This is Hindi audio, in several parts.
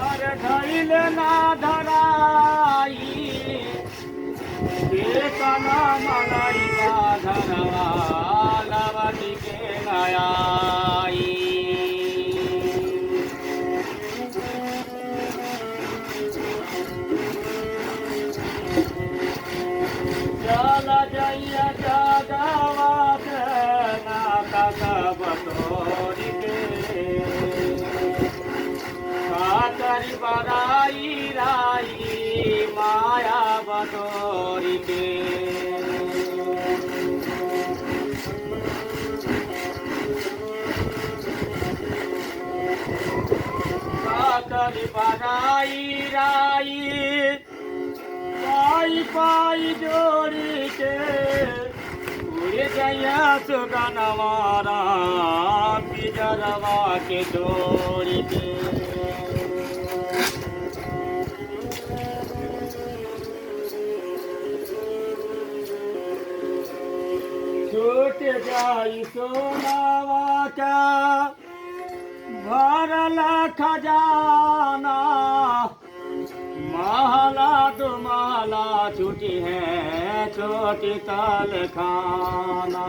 अरे धैले ना धराई केतना मलाई का धरवा लवती के नयाई चल जइया जगवा से नाता सब तोरी के कातरी बराई राई माया बतोरी के कातरी बराई राई पाई पाई जोड़ी के उड़ गया सुगनवारा पिजरवा के जोड़ी के छूट जाई सोनावा का भरला खजाना महला दुमाला छुटी है छोटी तल खाना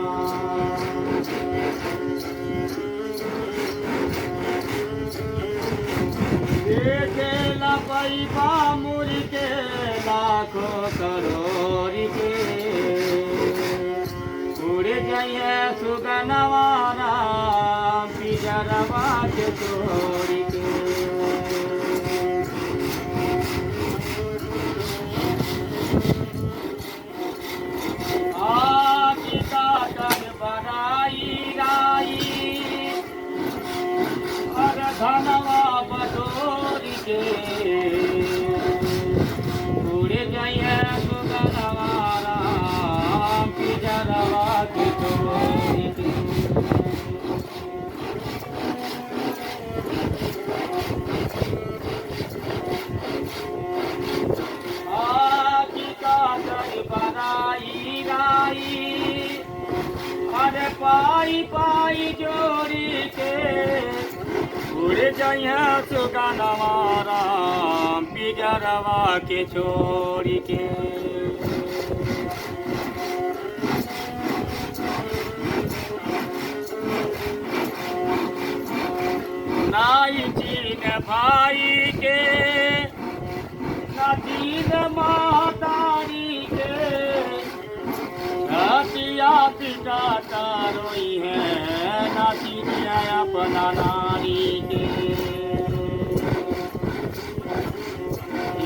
देखेला पैपा मुरी के लाखों करोड़ के उड़ जाइए सुगनवारा पिजरवा के छोड़ी के धनवा बटोरी के उड़ जाइए सुगनवारा पिजरवा के छोड़ी के बराई राई अरे पाई पाई जोड़ी के उड़ जाइए सुगनवारा पिजरवा के छोड़ी के नाई चीन भाई के ना चीन मातारी के छतिया पिता रोई है ना चीनिया अपना नारी के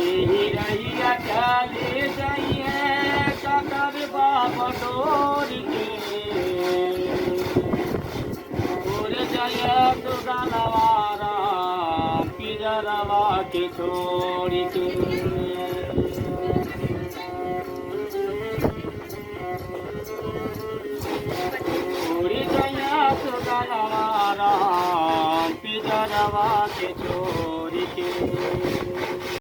यही रहिया चले जाइए ककर बाप तोरी के उड़ जाइए सुगनवारा पिजरवा के छोड़ी के सुगनवारा पिजरवा के छोड़ी के